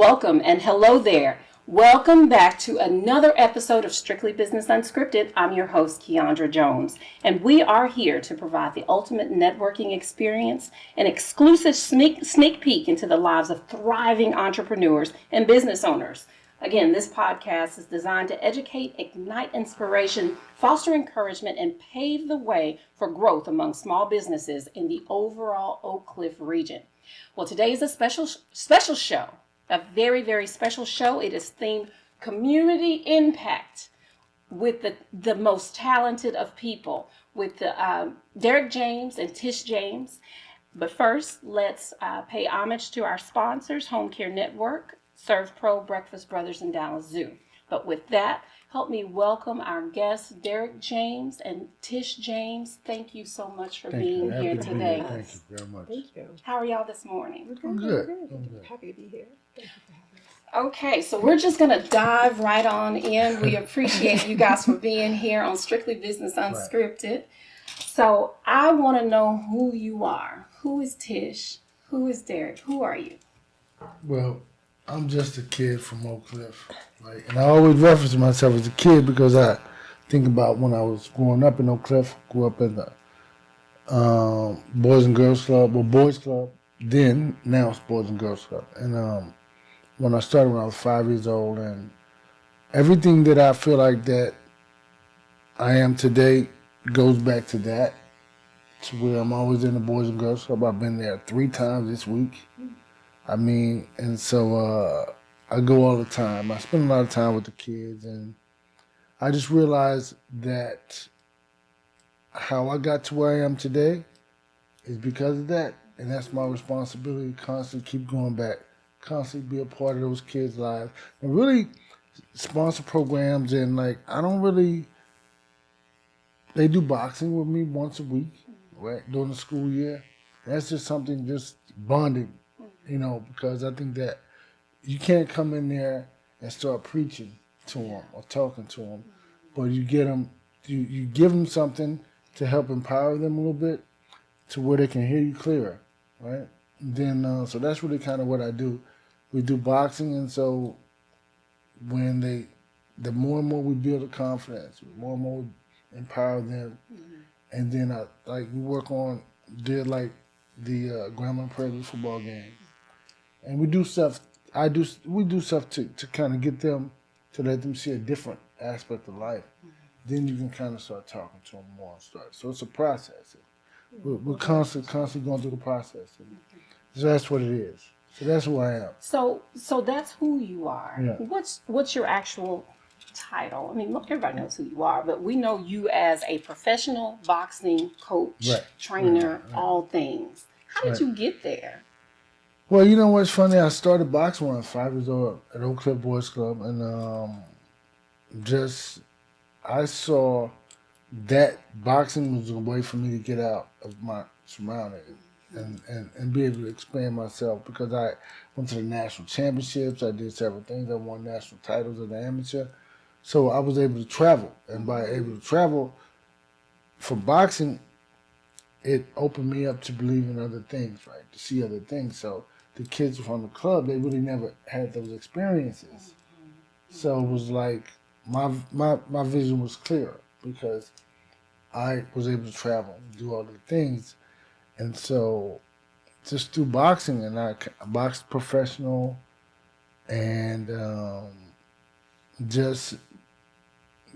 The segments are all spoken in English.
Welcome and hello there. Welcome back to another episode of Strictly Business Unscripted. I'm your host, Keandra Jones, and we are here to provide the ultimate networking experience, an exclusive sneak peek into the lives of thriving entrepreneurs and business owners. Again, this podcast is designed to educate, ignite inspiration, foster encouragement, and pave the way for growth among small businesses in the overall Oak Cliff region. Well, today is a special show. A very, very special show. It is themed Community Impact with the most talented of people, with Derrick James and Tish James. But first, let's pay homage to our sponsors, Home Care Network, Serve Pro, Breakfast Brothers, and Dallas Zoo. But with that, help me welcome our guests, Derrick James and Tish James. Thank you so much for being here today. Thank you very much. Thank you. How are y'all this morning? I'm good. Happy to be here. Thank you for having us. Okay, so we're just going to dive right on in. We appreciate you guys for being here on Strictly Business Unscripted. Right. So I want to know who you are. Who is Tish? Who is Derrick? Who are you? Well, I'm just a kid from Oak Cliff. Right? And I always reference myself as a kid because I think about when I was growing up in Oak Cliff, grew up in the Boys and Girls Club, or Boys Club. Then, now it's Boys and Girls Club. And when I started when I was 5 years old, and everything that I feel like that I am today goes back to that, to where I'm always in the Boys and Girls Club. I've been there 3 times this week. I mean, and so I go all the time. I spend a lot of time with the kids, and I just realized that how I got to where I am today is because of that. And that's my responsibility to constantly keep going back, constantly be a part of those kids' lives, and really sponsor programs. And they do boxing with me once a week, right, during the school year. That's just something, just bonding, because I think that you can't come in there and start preaching to them or talking to them, but you get them, you give them something to help empower them a little bit to where they can hear you clearer, right? And then, so that's really kind of what I do. We do boxing, and so when the more and more we build a confidence, the more and more we empower them, and then we work on the Grambling Prairie football game, and we do stuff. We do stuff to kind of get them, to let them see a different aspect of life. Then you can kind of start talking to them more and start. So it's a process. We're constantly going through the process. So that's what it is. So that's who I am. So that's who you are. Yeah. What's your actual title? I mean, look, everybody knows who you are, but we know you as a professional boxing coach, trainer, all things. How did you get there? Well, you know what's funny? I started boxing when I was 5 years old at Oak Cliff Boys Club, and I saw that boxing was a way for me to get out of my surroundings and be able to expand myself, because I went to the national championships. I did several things. I won national titles as an amateur. So I was able to travel. And by able to travel for boxing, it opened me up to believe in other things, right? To see other things. So the kids from the club, they really never had those experiences. So it was like my vision was clearer because I was able to travel and do all the things. And so just through boxing, and I boxed professional, and just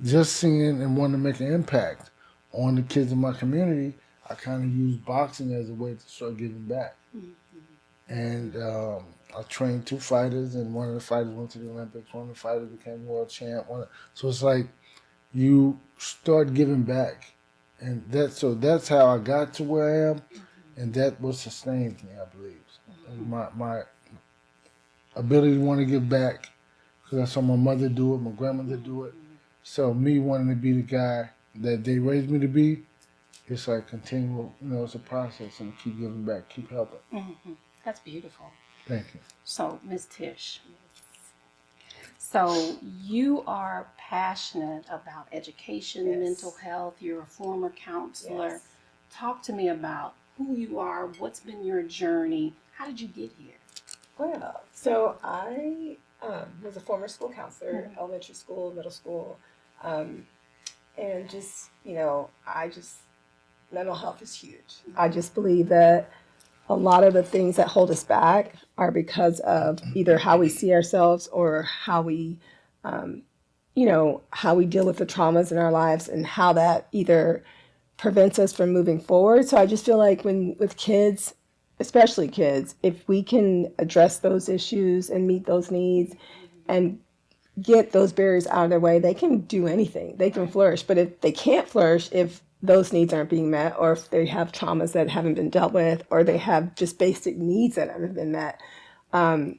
seeing and wanting to make an impact on the kids in my community, I kind of used boxing as a way to start giving back. And I trained 2 fighters, and one of the fighters went to the Olympics. One of the fighters became world champ. So it's like you start giving back, and that's how I got to where I am, and that what sustains me, I believe. And my ability to want to give back, because I saw my mother do it, my grandmother do it. So me wanting to be the guy that they raised me to be, it's like continual, it's a process, and keep giving back, keep helping. That's beautiful. Thank you. So, Ms. Tish, so you are passionate about education, mental health. You're a former counselor. Yes. Talk to me about who you are, what's been your journey, how did you get here? Well, so I was a former school counselor, elementary school, middle school, and just, mental health is huge. I just believe that a lot of the things that hold us back are because of either how we see ourselves or how we, how we deal with the traumas in our lives and how that either prevents us from moving forward. So I just feel like with kids, especially kids, if we can address those issues and meet those needs and get those barriers out of their way, they can do anything. They can flourish. But if they can't flourish, if those needs aren't being met, or if they have traumas that haven't been dealt with, or they have just basic needs that haven't been met, when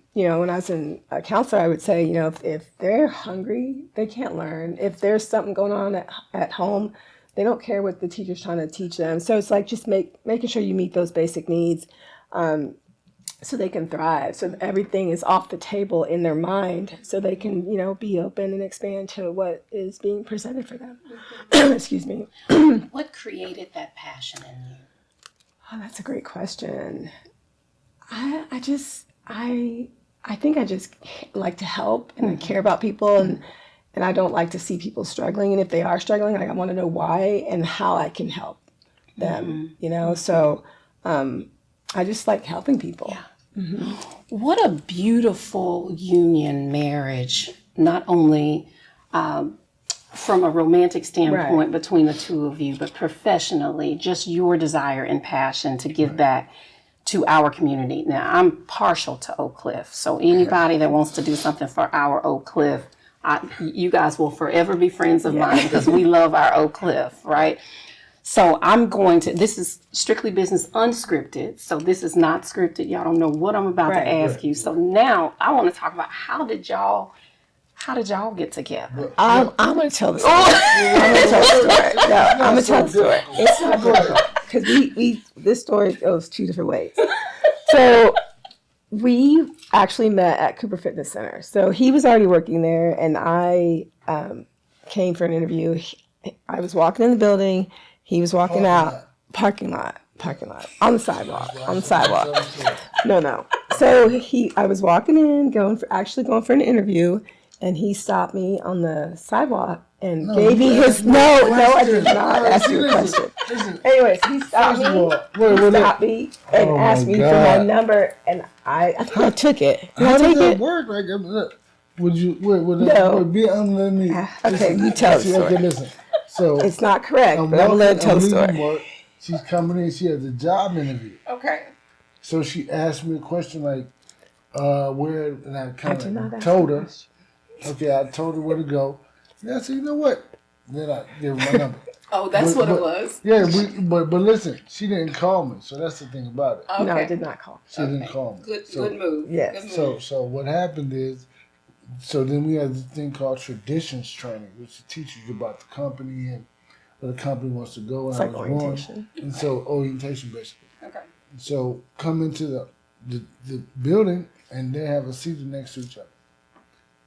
I was in a counselor, I would say, if they're hungry, they can't learn. If there's something going on at home, they don't care what the teacher's trying to teach them. So it's like just making sure you meet those basic needs so they can thrive. So everything is off the table in their mind so they can, be open and expand to what is being presented for them. Excuse me. What created that passion in you? Oh, that's a great question. I think I just like to help and I care about people and I don't like to see people struggling. And if they are struggling, I want to know why and how I can help them, So I just like helping people. Yeah. Mm-hmm. What a beautiful union marriage, not only from a romantic standpoint between the two of you, but professionally, just your desire and passion to give back to our community. Now, I'm partial to Oak Cliff, so anybody that wants to do something for our Oak Cliff, you guys will forever be friends of mine because we love our Oak Cliff, right? So this is Strictly Business Unscripted, so this is not scripted. Y'all don't know what I'm about to ask you. So now I want to talk about how did y'all get together? I'm going to tell the story. I'm going to tell the story. It's not good because this story goes two different ways. So we actually met at Cooper Fitness Center. So he was already working there, and I came for an interview. I was walking in the building. He was walking out. Parking lot. On the sidewalk. No. So I was walking in, going for an interview, and he stopped me on the sidewalk and gave me his. No, I did not ask you a question. Anyways, he stopped me and asked me for my number, and I took it. How does that work? Would you be unlimited? Okay, you tell the story. Okay, listen. So it's not correct, but I'm gonna let her tell the story. Work. She's coming in. She has a job interview. Okay. So she asked me a question like, where, and I kind of told her. Okay, I told her where to go. And I said, you know what? Then I gave her my number. Oh, that's what it was. Yeah, but listen, she didn't call me, so that's the thing about it. Okay. No, I did not call. She didn't call me. Good move. Yes. Good move. So what happened is, so then we had this thing called traditions training, which teaches you about the company and where the company wants to go. It's like orientation. And so orientation, basically. Okay. So come into the building, and they have a seat next to each other.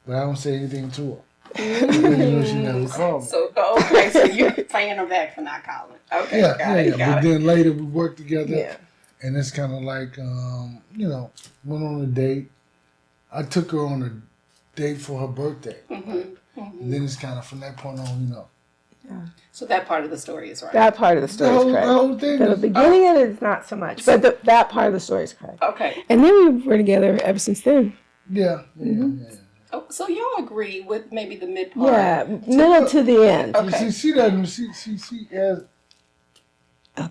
But I don't say anything to her. Because she never called me. So you're paying her back for not calling. Okay, got it. But then later we worked together, and it's kind of like, went on a date. I took her on a date for her birthday. And then it's kind of from that point on, Yeah. So that part of the story is right. That part of the story is correct. The whole thing the beginning of it is not so much, but that part of the story is correct. Okay. And then we were together ever since then. Yeah. Oh, so y'all agree with maybe the mid part? Yeah, middle to the end. Okay. She doesn't. She has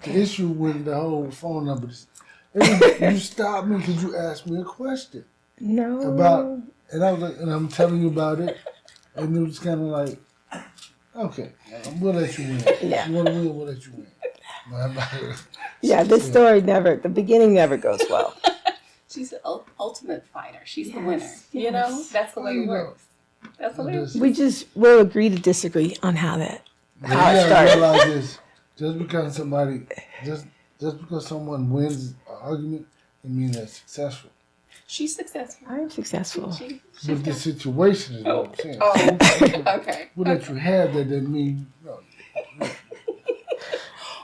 issue with the whole phone numbers. You stopped me because you asked me a question. No. And I was like, and I'm telling you about it, and it was kind of like, okay, we'll let you win. Yeah. You want to win, we'll let you win. Yeah, this story the beginning never goes well. She's the ultimate fighter. She's the winner. Yes. That's the way it works. That's the way it works. We'll agree to disagree on how it started. Realize this, just because someone wins an argument, it means they're successful. She's successful. I am successful. But the situation is what I'm saying. Oh, okay. Well, that you have that mean.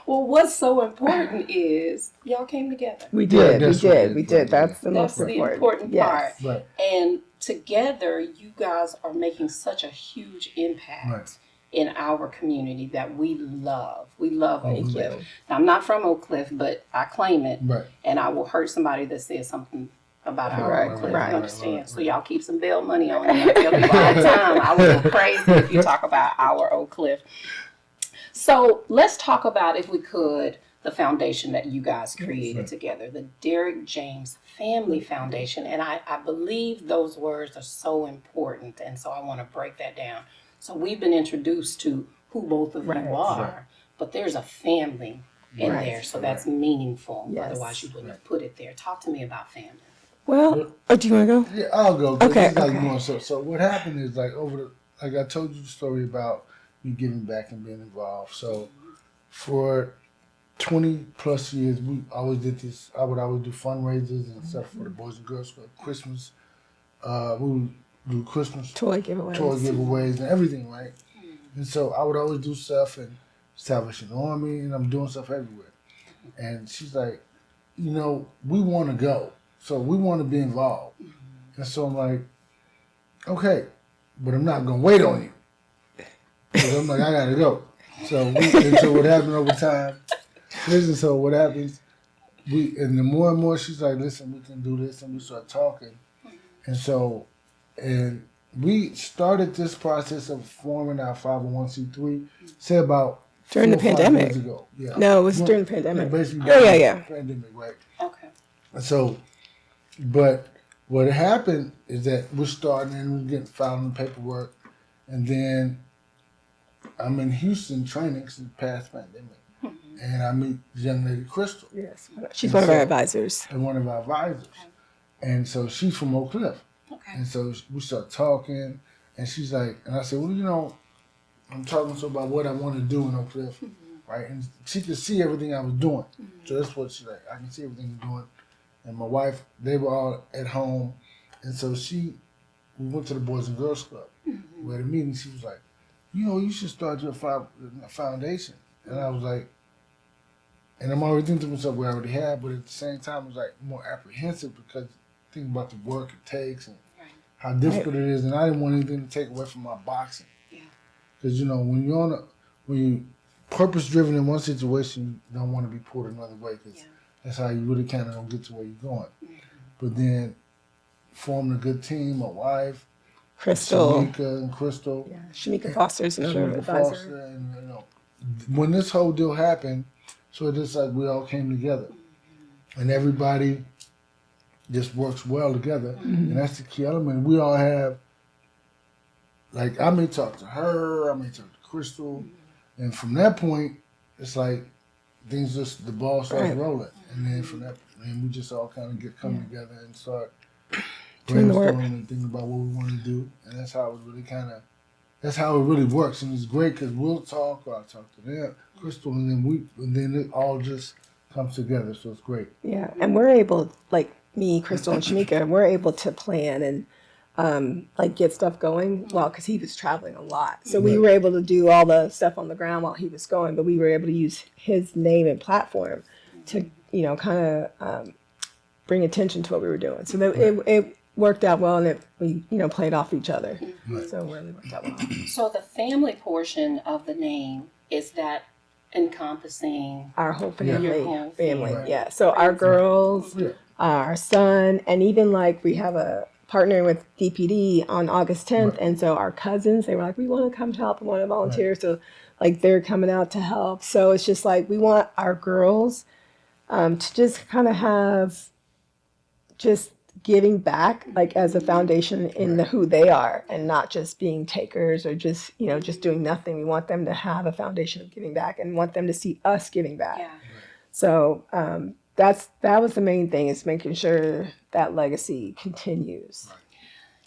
Well, what's so important is y'all came together. We did. that's We did. That's the most That's the important. important part. Yes. Right. And together, you guys are making such a huge impact Right. in our community that we love. We love Oak Thank Cliff. you. Now, I'm not from Oak Cliff, but I claim it. Right. And I will hurt somebody that says something about our Right, Oak Cliff. right, You understand? right. So y'all keep some bail money on it. I tell people all the time, I will go crazy if you talk about our Oak Cliff. So let's talk about, if we could, the foundation that you guys created together, the Derrick James Family Foundation. And I believe those words are so important. And so I want to break that down. So we've been introduced to who both of Right. you are, but there's a family in Right. there. So that's meaningful. Yes. Otherwise you wouldn't have put it there. Talk to me about family. Well, do you want to go? Yeah, I'll go. 'Cause Okay, it's like okay. more so what happened is like like I told you the story about me giving back and being involved. So for 20 plus years, we always did this. I would always do fundraisers and stuff for the Boys and Girls Club. Christmas, we would do Christmas Toy giveaways. giveaways and everything, right? And so I would always do stuff and establish an army, and I'm doing stuff everywhere. And she's like, you know, we want to go, so we want to be involved. And so I'm like, okay, but I'm not gonna wait on you. Because I'm like, I gotta go. So what happened over time? So what happens? And the more and more she's like, listen, we can do this, and we start talking. And we started this process of forming our 501c3, say about During the 4 or 5 pandemic. years ago. Yeah. No, it was during the pandemic. Yeah, basically Oh, during yeah. the pandemic, right? Okay. So, but what happened is that we're starting and we're getting filing the paperwork, and then I'm in Houston training since the past pandemic, and I meet the young lady Crystal, Yes. She's one of our advisors. and one of our advisors, and so she's from Oak Cliff, Okay. and so we start talking, and she's like, and I said, well, you know, I'm talking to her about what I want to do in Oak Cliff, right? And she could see everything I was doing, so that's what she's like. I can see everything you're doing. And my wife, they were all at home, and so we went to the Boys and Girls Club. We had a meeting. She was like, you know, you should start your foundation. And I was like, and I'm already thinking to myself, we already have, but at the same time, it was like more apprehensive because thinking about the work it takes and how difficult it is, and I didn't want anything to take away from my boxing. Yeah. Because, you know, when you're purpose-driven in one situation, you don't want to be pulled another way because that's how you really kind of don't get to where you're going. But then forming a good team, my wife, Crystal. Shamika and Crystal, Yeah. Shamika Foster's another Shamika advisor. Foster, and you know, when this whole deal happened, so it's just like we all came together, and everybody just works well together, and that's the key element. We all have, like, I may talk to her, I may talk to Crystal, and from that point, it's like the ball starts rolling, and then from that, and we just all kind of come together and start Doing the work. brainstorming and thinking about what we want to do, and that's how it really works, and it's great because we'll talk, or I'll talk to them, Crystal, and then it all just comes together, so it's great. Yeah, and we're able, like me, Crystal, and Shamika, we're able to plan and like get stuff going. Well, because he was traveling a lot, so we were able to do all the stuff on the ground while he was going. But we were able to use his name and platform to, you know, kind of bring attention to what we were doing. So that it worked out well, and we, you know, played off each other. So it really worked out well. So the family portion of the name, is that encompassing Our whole your whole family, Right. yeah. So our girls, Yeah. our son, and even like we have a partner with DPD on August 10th, and so our cousins, they were like, we want to come help, we want to volunteer, so like they're coming out to help. So it's just like we want our girls to just kind of have just giving back, like as a foundation in who they are, and not just being takers or just, you know, just doing nothing. We want them to have a foundation of giving back and want them to see us giving back. Yeah. So that was the main thing, is making sure that legacy continues.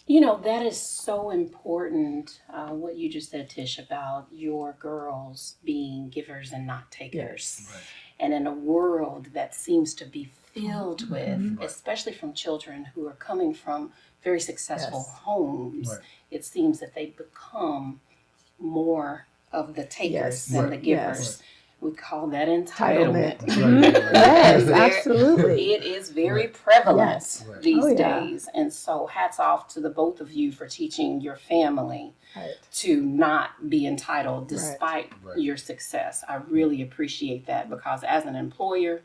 You know, that is so important, what you just said, Tish, about your girls being givers and not takers. Right. And in a world that seems to be filled with, especially from children who are coming from very successful homes, Right. it seems that they become more of the takers Yes. than the Right. givers. We call that entitlement. Yes, absolutely. It is very prevalent Yes. these Oh, yeah. days. And so hats off to the both of you for teaching your family Right. to not be entitled despite your success. I really appreciate that, because as an employer,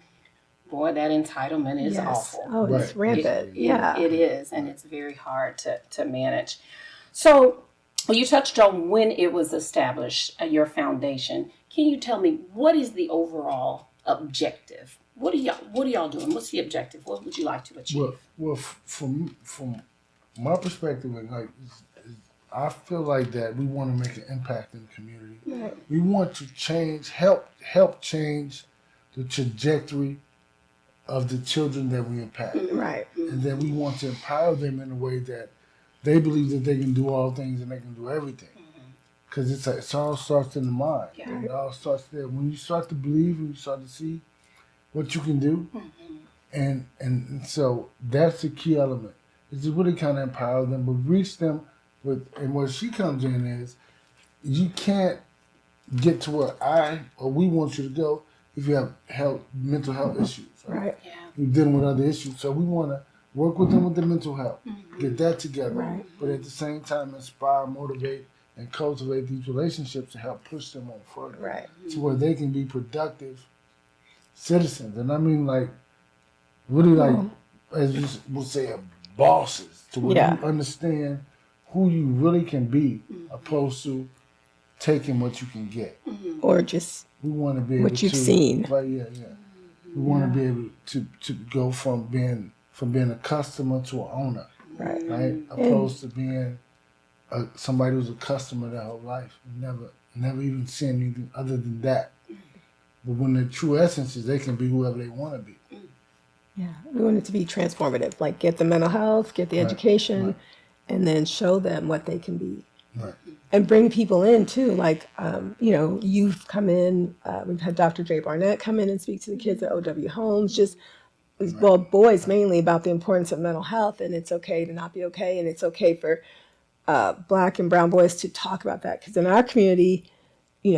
boy, that entitlement is awful. Oh, it's rampant. It is, and it's very hard to manage. So you touched on when it was established, your foundation. Can you tell me, what is the overall objective? What are y'all doing? What's the objective? What would you like to achieve? Well, from my perspective, like, I feel like that we want to make an impact in the community. Right. We want to help change the trajectory of the children that we impact. Right. And then we want to empower them in a way that they believe that they can do all things and they can do everything. Because it all starts in the mind. Yeah. It all starts there. When you start to believe and you start to see what you can do, and so that's the key element. Is to really kind of empower them, but reach them with. And where she comes in is, you can't get to where we want you to go if you have mental health issues. Right. Yeah. You're dealing with other issues, so we want to work with them with the mental health, get that together, Right. but at the same time inspire, motivate, and cultivate these relationships to help push them on further, Right. to where they can be productive citizens. And I mean, like, really, like, as you would say, bosses, to where you understand who you really can be, opposed to taking what you can get. Or just We want to be able what you've to, seen. right? Yeah. We want to be able to go from being a customer to an owner, right? Opposed to being somebody who's a customer their whole life, never even seeing anything other than that. But when the true essence is, they can be whoever they want to be. Yeah, we want it to be transformative. Like, get the mental health, get the education, and then show them what they can be. Right. And bring people in too, like, youth come in. We've had Dr. J. Barnett come in and speak to the kids at OW Homes, well, boys mainly, about the importance of mental health, and it's okay to not be okay, and it's okay for Black and brown boys to talk about that. Because in our community,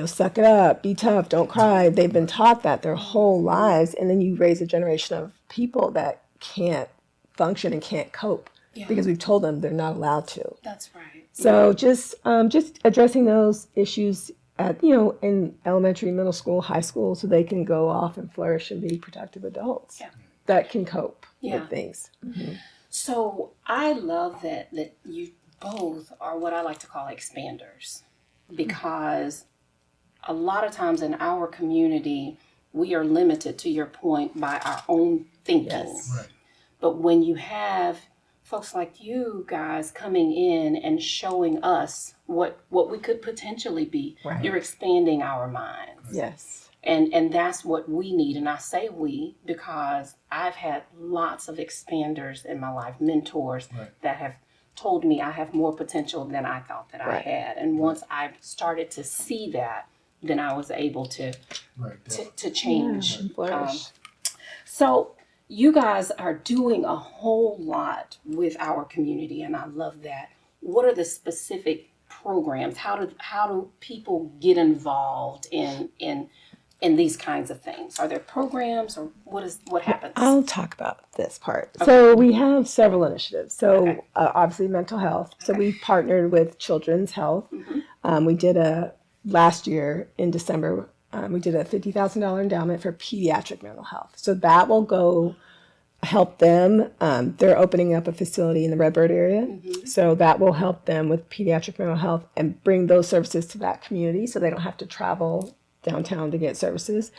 suck it up, be tough, don't cry. They've been taught that their whole lives, and then you raise a generation of people that can't function and can't cope because we've told them they're not allowed to. That's right. So just addressing those issues at in elementary, middle school, high school, so they can go off and flourish and be productive adults that can cope with things. So I love that you both are what I like to call expanders, because a lot of times in our community, we are limited, to your point, by our own thinking. Yes. Right. But when you have folks like you guys coming in and showing us what we could potentially be, you're expanding our minds. Yes. And that's what we need. And I say we because I've had lots of expanders in my life, mentors that have told me I have more potential than I thought that I had. And once I started to see that, then I was able to change. and flourish. So you guys are doing a whole lot with our community, and I love that. What are the specific programs? How do people get involved in these kinds of things? Are there programs, or what happens? I'll talk about this part. Okay. So we have several initiatives. So obviously mental health. So we've partnered with Children's Health. We did last year in December, we did a $50,000 endowment for pediatric mental health. So that will go help them. They're opening up a facility in the Redbird area. So that will help them with pediatric mental health and bring those services to that community so they don't have to travel downtown to get services.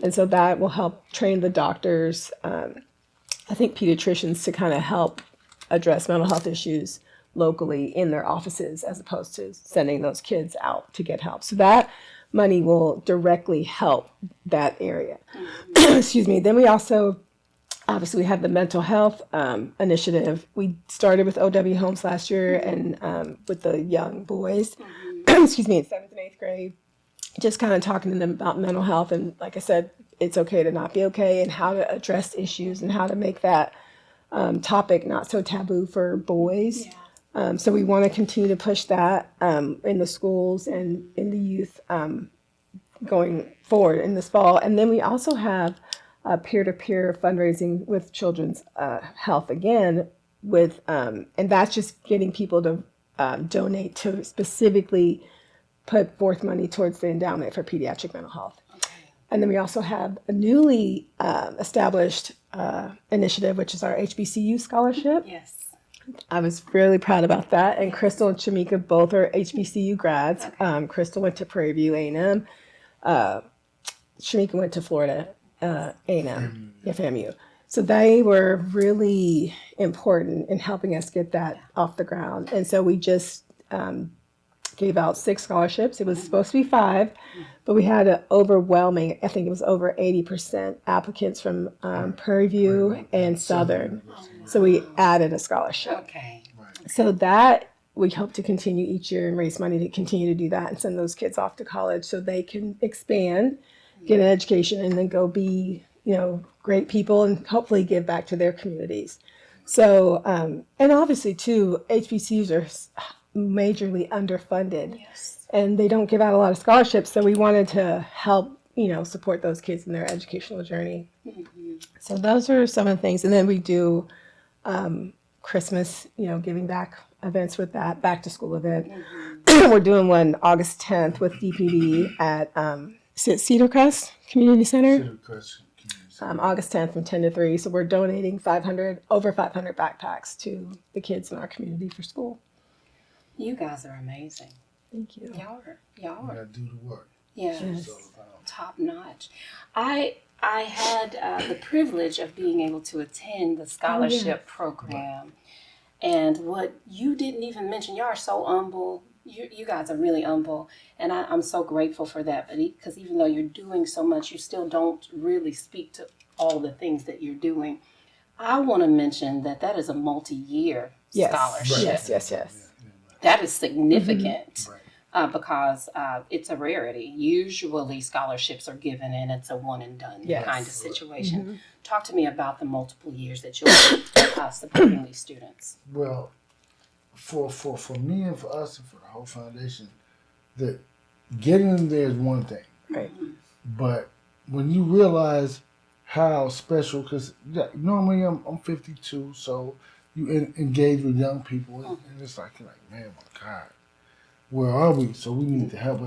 And so that will help train the doctors, I think pediatricians, to kind of help address mental health issues locally in their offices as opposed to sending those kids out to get help. So that money will directly help that area. Excuse me. Then we also, obviously, we have the mental health initiative. We started with OW Homes last year and with the young boys, excuse me, in 7th and 8th grade, just kind of talking to them about mental health. And like I said, it's okay to not be okay, and how to address issues and how to make that topic not so taboo for boys. So we want to continue to push that in the schools and in the youth going forward in this fall. And then we also have peer-to-peer fundraising with Children's Health again, with and that's just getting people to donate to specifically put forth money towards the endowment for pediatric mental health. And then we also have a newly established initiative, which is our HBCU scholarship. Yes. I was really proud about that. And Crystal and Shamika both are HBCU grads. Crystal went to Prairie View A&M. Shamika went to Florida A&M, FAMU. So they were really important in helping us get that off the ground. And so we just gave out 6 scholarships. It was supposed to be 5, but we had an overwhelming, I think it was over 80% applicants from Prairie View and Southern. So we added a scholarship. Okay. So that we hope to continue each year and raise money to continue to do that and send those kids off to college so they can expand, get an education, and then go be, great people and hopefully give back to their communities. So, and obviously too, HBCUs are majorly underfunded. Yes. And they don't give out a lot of scholarships. So we wanted to help, support those kids in their educational journey. So those are some of the things. And then we do Christmas, giving back events with that, back to school event. We're doing one August 10th with DPD at Cedar Crest Community Center. August 10th from 10 to 3. So we're donating over 500 backpacks to the kids in our community for school. You guys are amazing. Thank you. Y'all You are. gotta do the work. Yeah. That's what it's all about. Top notch. I had the privilege of being able to attend the scholarship program, and what you didn't even mention, y'all are so humble. You guys are really humble, and I'm so grateful for that. But because even though you're doing so much, you still don't really speak to all the things that you're doing. I want to mention that is a multi-year scholarship. Yes. That is significant. Because it's a rarity. Usually scholarships are given and it's a one and done kind of situation. Talk to me about the multiple years that you're supporting these students. Well, for me and for us and for the whole foundation, that getting them there is one thing. Right. But when you realize how special, because normally I'm 52, so you engage with young people, and it's like, you're like, man, my God, where are we? So we need to help.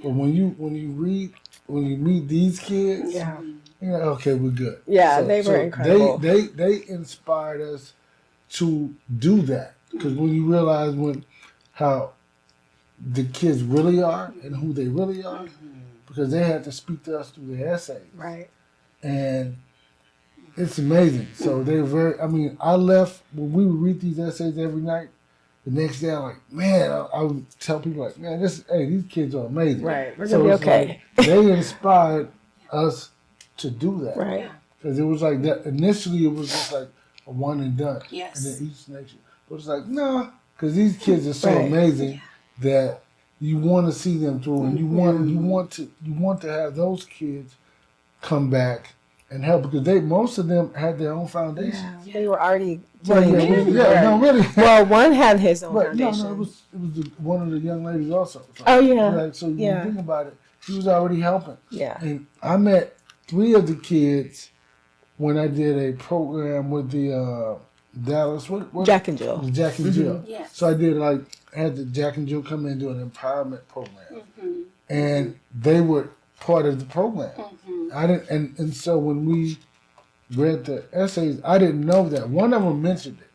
But when you meet these kids, you're like, okay, we're good. Yeah, they were incredible. They inspired us to do that, because when you realize how the kids really are and who they really are, because they had to speak to us through their essays. Right. And it's amazing. So they were I left, when we would read these essays every night, the next day I'm like, man, I would tell people like, man, these kids are amazing. Right, we're going to be okay. They inspired us to do that. Right. Because it was like that, initially it was just like a one and done. Yes. And then each next year. But it's like, nah, because these kids are so amazing that you want to see them through, and you want to have those kids come back and help, because most of them had their own foundation. Yeah, they were already Really. Well, one had his own foundation. No, it was one of the young ladies also. So when you think about it, she was already helping. Yeah. And I met 3 of the kids when I did a program with the Dallas, Jack and Jill. Jack and Jill. Yes. So I did had the Jack and Jill come in and do an empowerment program, and they were part of the program. I didn't, and so when we read the essays, I didn't know that one of them mentioned it,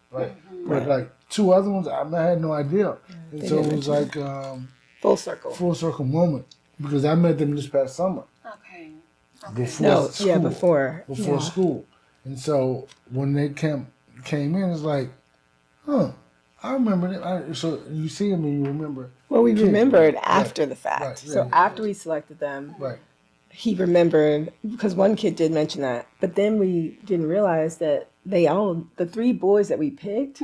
but like 2 other ones, I had no idea, and so it was like full circle moment, because I met them this past summer. Okay. Before school. Before school, and so when they came in, it's like, I remember them. So you see them and you remember. Well, we remembered after the fact. Right. So after we selected them, Right. he remembered, because one kid did mention that, but then we didn't realize that the 3 boys that we picked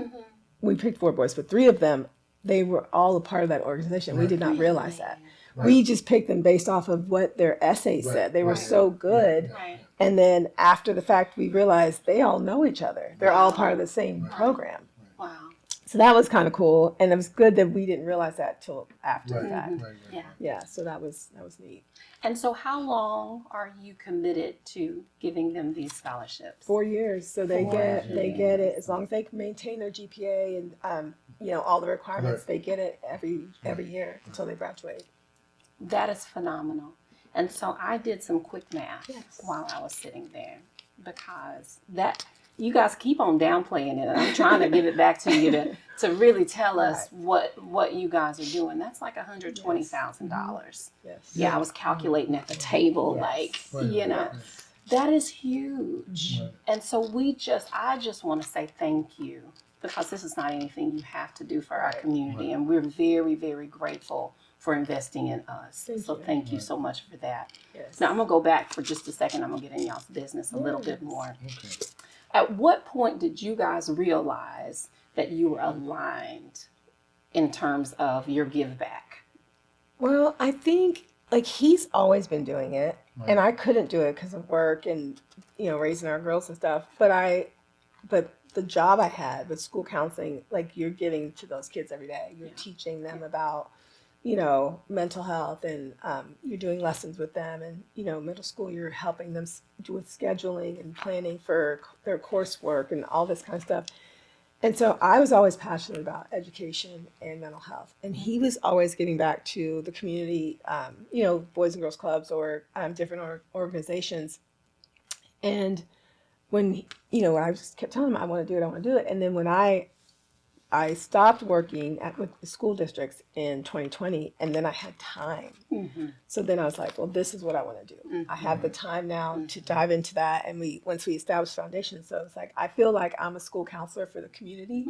4 boys, but 3 of them, they were all a part of that organization. We did not realize that. Right. We just picked them based off of what their essays said. They were so good. Right. And then after the fact, we realized they all know each other. They're all part of the same program. Wow. So that was kind of cool, and it was good that we didn't realize that till after the Right, fact. right. Yeah. Yeah, so that was neat. And so how long are you committed to giving them these scholarships? 4 years, so they 4 get it as long as they can maintain their GPA and all the requirements. Right. They get it every year until they graduate. That is phenomenal. And so I did some quick math Yes. while I was sitting there, because that, you guys keep on downplaying it, and I'm trying to give it back to you to really tell us what you guys are doing. That's like $120,000. Yes. Yeah, I was calculating at the table, Yes. like, Right, you know, right. that is huge. Right. And so I just want to say thank you, because this is not anything you have to do for our community. And we're very, very grateful for investing in us. Thank you so much for that. Yes. Now I'm gonna go back for just a second. I'm gonna get in y'all's business a little bit more. Okay. At what point did you guys realize that you were aligned in terms of your give back? Well, I think like he's always been doing it, Right. and I couldn't do it because of work and raising our girls and stuff. But the job I had with school counseling, like you're giving to those kids every day. You're teaching them about mental health, and you're doing lessons with them, and middle school you're helping them with scheduling and planning for their coursework and all this kind of stuff. And so I was always passionate about education and mental health, and he was always getting back to the community, Boys and Girls Clubs or different organizations. And when I just kept telling him I want to do it, and then when I stopped working with the school districts in 2020, and then I had time. So then I was like, well, this is what I want to do. I have the time now to dive into that. And once we established foundation, so it's like, I feel like I'm a school counselor for the community.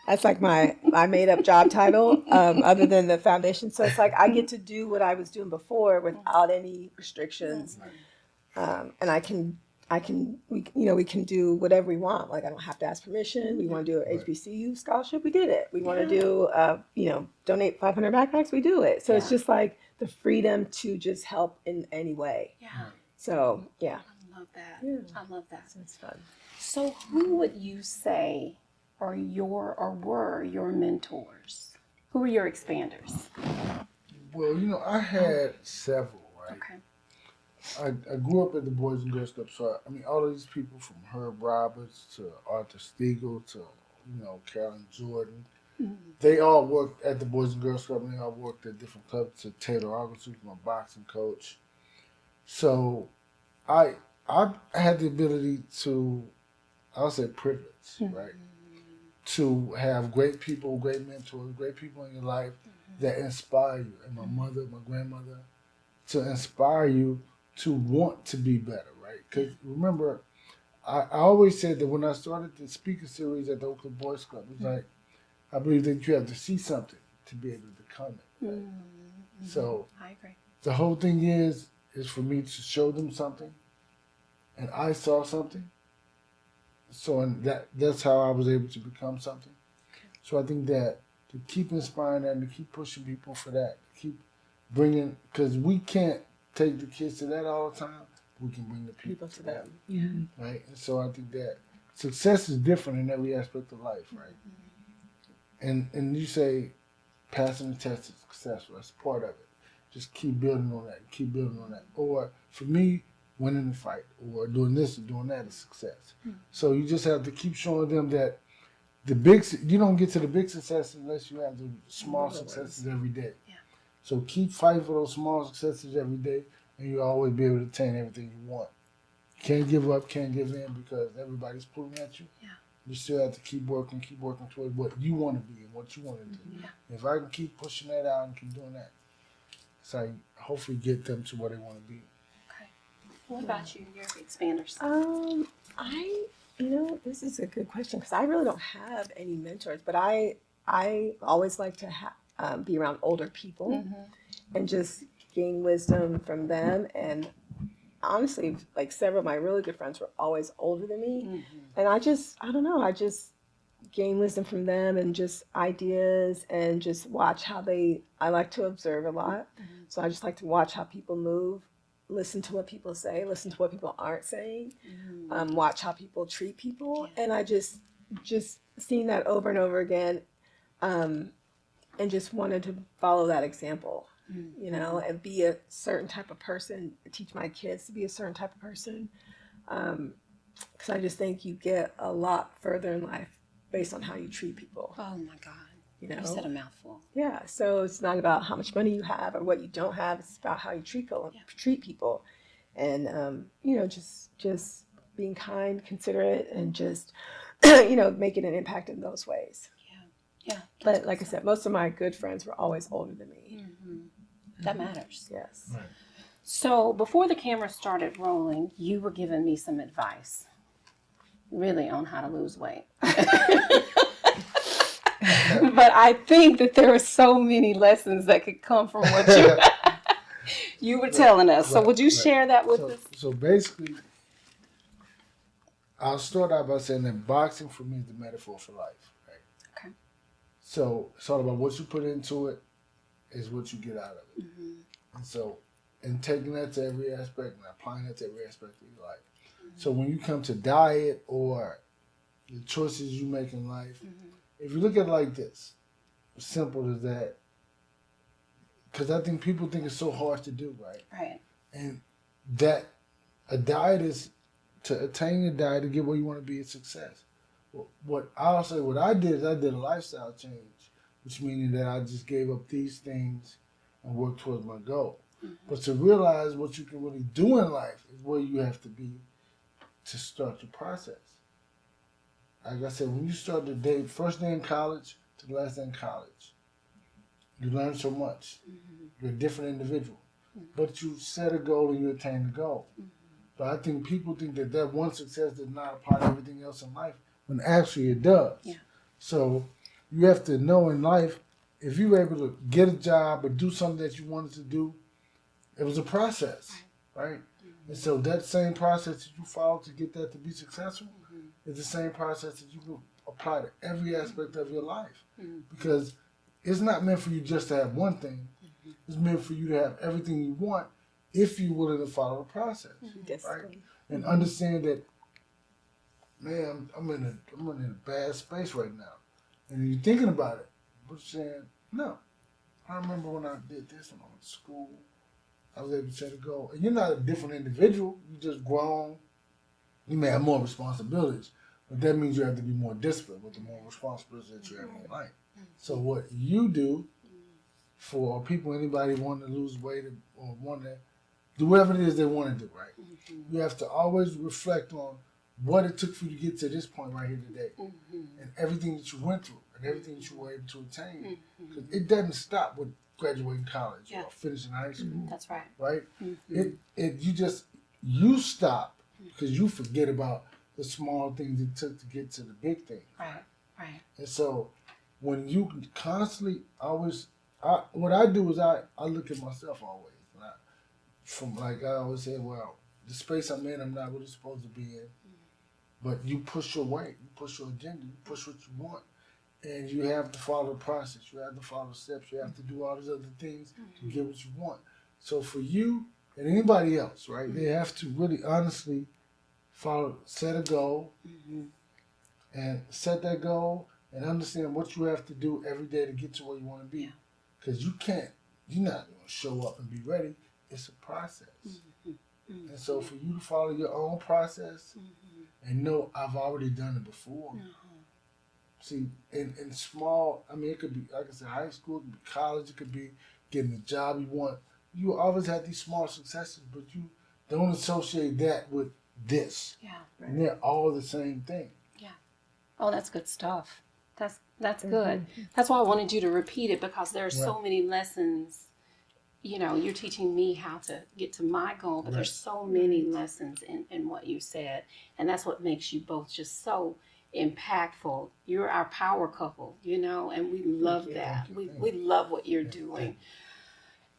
That's like my made up job title, other than the foundation. So it's like, I get to do what I was doing before without any restrictions. And we can do whatever we want. Like, I don't have to ask permission. We want to do an HBCU scholarship, we did it. We want to do, donate 500 backpacks, we do it. So it's just like the freedom to just help in any way. Yeah. So, yeah. I love that. Yeah. I love that. It's fun. So who would you say were your mentors? Who were your expanders? Well, I had several, right? Okay. I grew up at the Boys and Girls Club, so all of these people from Herb Roberts to Arthur Stiegel to, Carolyn Jordan, they all worked at the Boys and Girls Club, and they all worked at different clubs. To Taylor August, who's my boxing coach. So I had the ability to, I'll say privilege, right? To have great people, great mentors, great people in your life that inspire you. And my mother, my grandmother, to inspire you to want to be better, right? Because remember, I always said that when I started the speaker series at the Oakland Boys Club, it was like, I believe that you have to see something to be able to become it. Right? So I agree. the whole thing is for me to show them something, and I saw something. So and that's how I was able to become something. So I think that to keep inspiring them, to keep pushing people for that, to keep bringing, because we can't take the kids to that all the time. We can bring the people to that, right? And so I think that success is different in every aspect of life, right? And you say passing the test is successful. That's part of it. Just keep building on that. Keep building on that. Or for me, winning the fight or doing this or doing that is success. So you just have to keep showing them that you don't get to the big success unless you have the small successes every day. Yeah. So keep fighting for those small successes every day, and you'll always be able to attain everything you want. Can't give up, can't give in because everybody's pulling at you. Yeah. You still have to keep working towards what you want to be and what you want to do. Yeah. If I can keep pushing that out and keep doing that, so I hopefully get them to where they want to be. Okay. What about you, your expanders? This is a good question because I really don't have any mentors, but I always like to be around older people and just gain wisdom from them. And honestly, like several of my really good friends were always older than me. And I just gain wisdom from them and just ideas and just watch how I like to observe a lot. So I just like to watch how people move, listen to what people say, listen to what people aren't saying, watch how people treat people. And I just seeing that over and over again. and just wanted to follow that example, you know, and be a certain type of person, teach my kids to be a certain type of person. Because I just think you get a lot further in life based on how you treat people. Oh my God. You know? You said a mouthful. Yeah, so it's not about how much money you have or what you don't have. It's about how you treat people, and you know, just being kind, considerate, and just you know, making an impact in those ways. Yeah. But like I said, most of my good friends were always older than me. That matters. Yes. Right. So before the camera started rolling, you were giving me some advice, really, on how to lose weight. But I think that there are so many lessons that could come from what you were telling us. So would you share that with us? So basically, I'll start out by saying that boxing for me is the metaphor for life, right? Okay. So it's all about what you put into it is what you get out of it. And so, and taking that to every aspect and applying that to every aspect of your life. So when you come to diet or the choices you make in life, if you look at it like this, as simple as that, because I think people think it's so hard to do, right? Right. And that a diet is, to attain your diet, to get where you want to be, is success. What I did is I did a lifestyle change, which meaning that I just gave up these things and worked towards my goal. But to realize what you can really do in life is where you have to be to start your process. Like I said, when you start the day, first day in college to the last day in college, you learn so much. You're a different individual. But you set a goal and you attain the goal. But I think people think that one success does not apply to everything else in life, when actually it does. Yeah. So you have to know in life, if you were able to get a job or do something that you wanted to do, it was a process, right? And so that same process that you follow to get that to be successful is the same process that you can apply to every aspect of your life. Because it's not meant for you just to have one thing. It's meant for you to have everything you want if you're willing to follow the process, right? And understand that, man, I'm in a bad space right now. And you're thinking about it, but you're saying, no. I remember when I did this when I went to school, I was able to set a goal. And you're not a different individual. You're just grown. You may have more responsibilities, but that means you have to be more disciplined with the more responsibilities that you have in your life. So what you do for people, anybody wanting to lose weight or want to do whatever it is they want to do, right? You have to always reflect on what it took for you to get to this point right here today, and everything that you went through, and everything that you were able to attain. Because it doesn't stop with graduating college or finishing high school. That's right. Right? You stop because you forget about the small things it took to get to the big thing. Right. And so when you constantly what I do is I look at myself always. I always say, well, the space I'm in, I'm not really supposed to be in. But you push your way, you push your agenda, you push what you want. And you have to follow the process. You have to follow the steps. You have to do all these other things to get what you want. So for you and anybody else, right, they have to really honestly set a goal and set that goal and understand what you have to do every day to get to where you want to be. Because you're not going to show up and be ready. It's a process. And so for you to follow your own process and know I've already done it before. See, in small, I mean, it could be, like I said, high school, it could be college, it could be getting the job you want. You always have these small successes, but you don't associate that with this. Yeah. And they're all the same thing. Yeah. Oh, that's good stuff. That's good. That's why I wanted you to repeat it, because there are so many lessons. You know, you're teaching me how to get to my goal, but there's so many lessons in what you said. And that's what makes you both just so impactful. You're our power couple, you know, and we love that. We love what you're doing.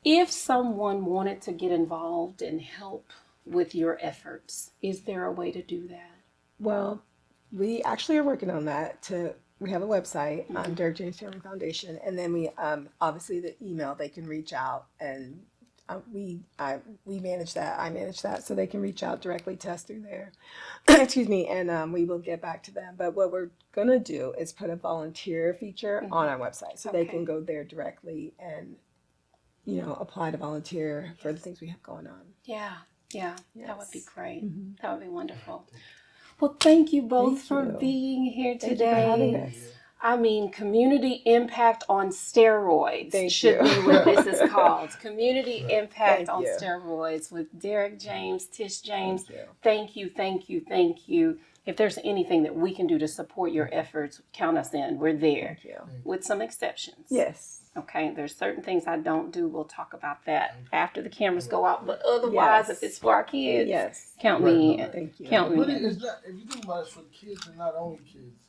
If someone wanted to get involved and help with your efforts, is there a way to do that? Well, we actually are working on that. We have a website on Derrick James Family Foundation, and then we obviously the email, they can reach out and we manage that. I manage that, so they can reach out directly to us through there. Excuse me, and we will get back to them. But what we're gonna do is put a volunteer feature on our website, so they can go there directly and apply to volunteer for the things we have going on. Yeah, that would be Yes. great. That would be wonderful. Well, thank you both for being here Thank you for having today. us. I mean, community impact on steroids Thank should you. be what this is called. Community impact Thank on you. steroids with Derrick James, Tish James. Thank you. Thank you. If there's anything that we can do to support your efforts, count us in. We're there, Thank you. with some exceptions. Yes. Okay, there's certain things I don't do. We'll talk about that after the cameras go out. But otherwise, if it's for our kids, Yes. count me in. Thank you. Count But me in. it's not, if you think about it, it's for kids and not only kids,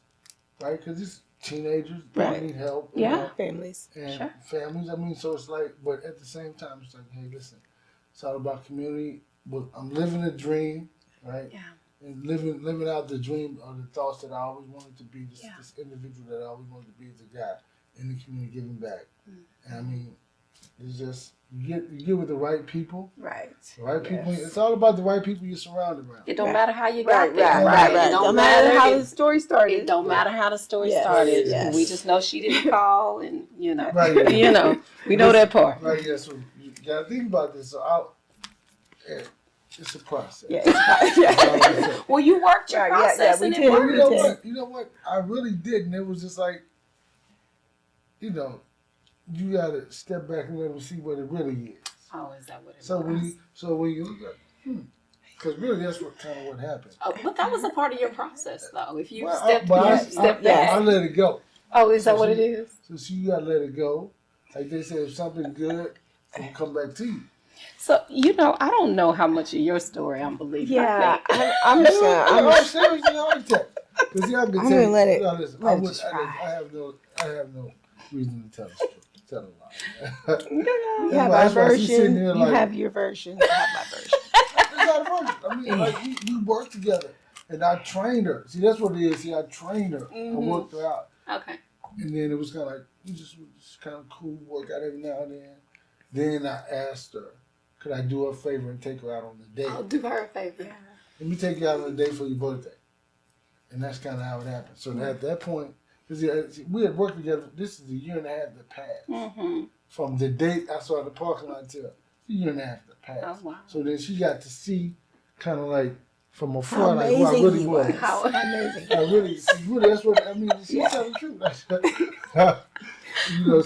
right? Because it's teenagers, Right. they need help. Yeah. Families. And Sure. families, I mean, so it's like, but at the same time, it's like, hey, listen, it's all about community. But I'm living a dream, right? Yeah. And living out the dream or the thoughts that I always wanted to be, this, Yeah. this individual that I always wanted to be as a guy in the community giving back. And I mean, it's just, you get with the right people. Right. The right people. It's all about the right people you're surrounded around. It don't matter how you got Right. there. Right. It Don't matter how it- the story started. It don't matter how the story Yes, started. yes. We just know she didn't call, and Right, yeah. we know that part. Right, yeah, so you gotta think about this. So it's a process. Yeah. That's all I'm saying. Well, you worked your Right, yeah, process, we and did. it But worked. you know what? I really didn't. It was just like, you gotta step back and let them see what it really is. Oh, is that what it So was? when you look at, because really that's what happened. Oh, but that was a part of your process, though. If you Well, step I back. let it go. Oh, is that what it is? So you gotta let it go. Like they say, if something good, it'll come back to you. So, I don't know how much of your story I'm believing. Yeah. I think. I'm just gonna. I'm seriously like that. Because see, I've been I'm telling gonna let it- you, listen, let I it would- just I ride. have no reason to tell a story. Tell a lie. You That's have why- our that's why she's sitting version. here You like- have your version. I have my version. It's not a function. I mean, like we worked together, and I trained her. See, that's what it is. See, I trained her. I worked her out, Okay. and then it was kind of like we just kind of cool work out every now and then. Then I asked her, could I do her a favor and take her out on a date? I'll do her a favor. Let me take you out on a date for your birthday. And that's kind of how it happened. So at that point, because we had worked together, this is a year and a half that passed. Mm-hmm. From the date I saw the parking lot to a year and a half that passed. Oh, wow. So then she got to see kind of like from afar, How like who I amazing really he was. was. How amazing. I really, that's what, I mean, she's telling the truth.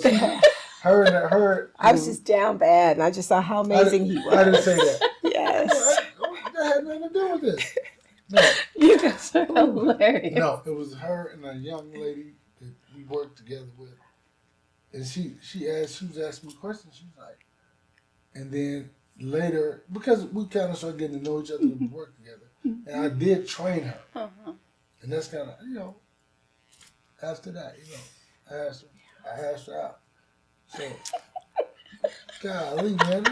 See, her. I was just down bad, and I just saw how amazing he was. I didn't say that. Yes. That had nothing to do with this. No. You guys are hilarious. No, it was her and a young lady that we worked together with. And she was asking me questions. She was like, and then later, because we kind of started getting to know each other and work together, and I did train her. Uh-huh. And that's kind of, after that, I asked her out. So, golly, man,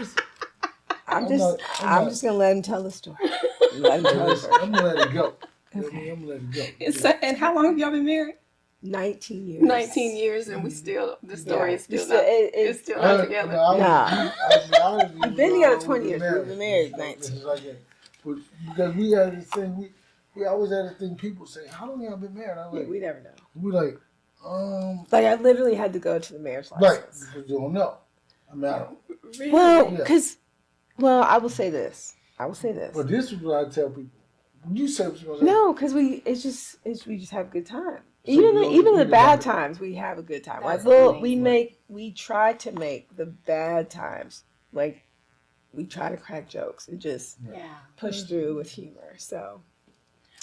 I'm not- just gonna let him tell the story. Let him tell the story. I'm going to let it go. I'm going to let it go. And how long have y'all been married? 19 years. 19 years, and the story is still not, it's still I- not together. We've been together 20 years. We've been married 19. Like that. But because we had this thing, we always had this thing. People say, "How long y'all been married?" I'm like, We never know. we like, Like I literally had to go to the marriage right, license. because you don't know. I mean, I don't. Really? Well, Yeah. because, I will say this. But this is what I tell people. You say what you're gonna say. No, because we just have a good time. So Even you the don't- bad times, we have a good time. That's Like amazing. we try to make the bad times, like we try to crack jokes and just Yeah. push through with humor. So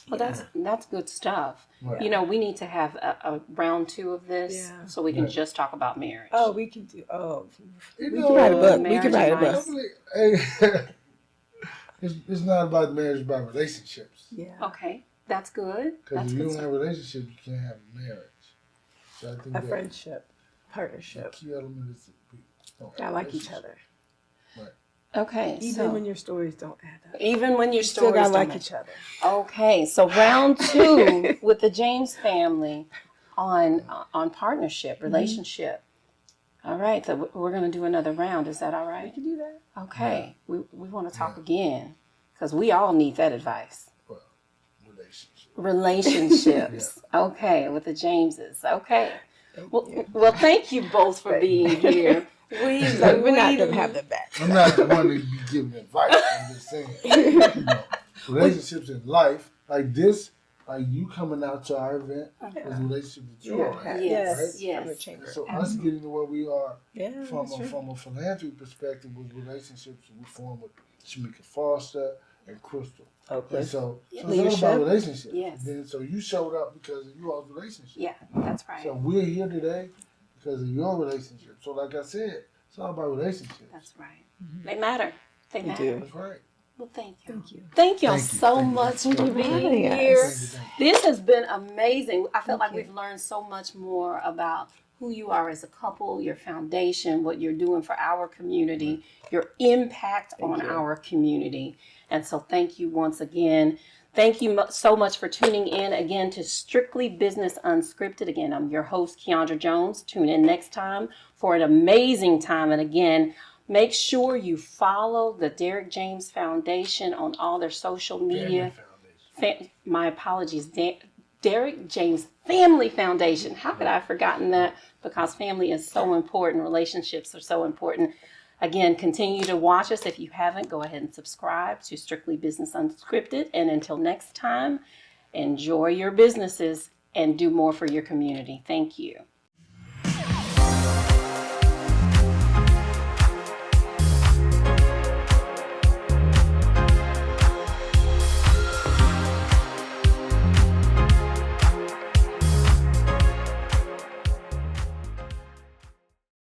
Well, that's good stuff. Right. We need to have a round 2 of this, Yeah. so we can Right. just talk about marriage. we can do. You We know, can write a book. We marriage can write a advice. book. Hey, it's not about marriage, it's about relationships. Yeah. Okay, that's good. Because That's if you good don't stuff. have a relationship, you can't have a marriage. So I think A that friendship, the partnership. key element is that we don't I have like each relationships. other. Okay, Even so when your stories don't add up. even when your You still stories gotta don't like match. each other. Okay, so round 2 with the James family on partnership, relationship. All right, so we're going to do another round. Is that all We right? can do that. Okay, we want to talk again because we all need that advice. Well, relationship. Relationships. Okay, with the Jameses. Okay. Well, thank you both for being here. We're not going to have them back. I'm not the one to be giving advice. I'm just saying, relationships in life like this, like you coming out to our event, is a relationship that you all have. Yes, right? yes. So us getting to where we are Yeah, from a philanthropy perspective was relationships we formed with Shamika Foster and Crystal. Okay. And so it's all Leadership. about relationships. Yes. Then so you showed up because of you all's relationship. Yeah, that's right. So we're here today because of your relationship. So like I said, it's all about relationships. That's right. They matter. They matter. do. That's right. Well, thank you. Thank you. Thank y'all Thank you. so Thank you. much Thank for you. being having us. here. Thank you. This has been amazing. I felt like you. we've learned so much more about who you are as a couple, your foundation, what you're doing for our community, your impact on our community. And so thank you once again. Thank you so much for tuning in again to Strictly Business Unscripted. Again, I'm your host, Keandra Jones. Tune in next time for an amazing time. And again, make sure you follow the Derrick James Foundation on all their social media. My apologies, Derrick James Family Foundation. How could I have forgotten that? Because family is so important. Relationships are so important. Again, continue to watch us. If you haven't, go ahead and subscribe to Strictly Business Unscripted. And until next time, enjoy your businesses and do more for your community. Thank you.